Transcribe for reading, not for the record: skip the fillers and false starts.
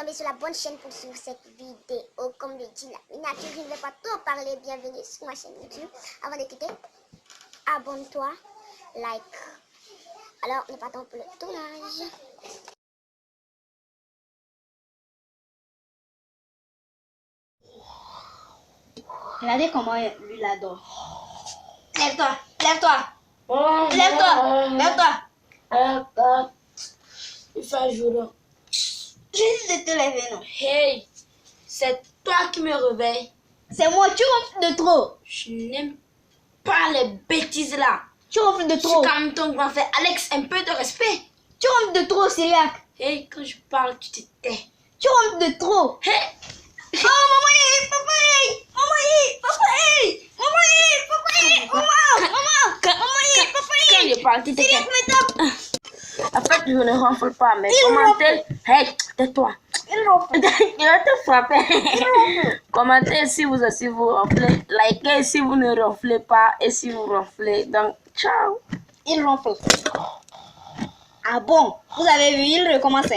tomber sur la bonne chaîne pour suivre cette vidéo. Comme le dit la miniature, je ne vais pas trop parler. Bienvenue sur ma chaîne YouTube. Avant de quitter, abonne-toi, like. Alors, nous partons pour le tournage. Regardez comment lui l'adore. Lève-toi, lève-toi. Lève-toi, lève-toi. Il fait jour. Je dis de te lever, non? Hey, c'est toi qui me réveille. C'est moi, tu ronfles de trop. Je n'aime pas les bêtises là. Tu ronfles de Je suis trop. quand même ton grand frère. Alex, un peu de respect. Tu ronfles de trop, Cyriac. Hey, quand je parle, tu te tais. Tu ronfles de trop. Hey. Oh, maman, papa, papa, papa, maman, Quand je parle, tu te tais. Cyriac me tape. En fait, je ne ronfle pas, mais Il commentez. Hey, tais-toi. Il ronfle. Je vais te frapper. Commentez si vous aussi vous ronflez. Likez si vous ne ronflez pas et si vous ronflez. Donc, ciao. Il ronfle. Ah bon, vous avez vu, il recommence.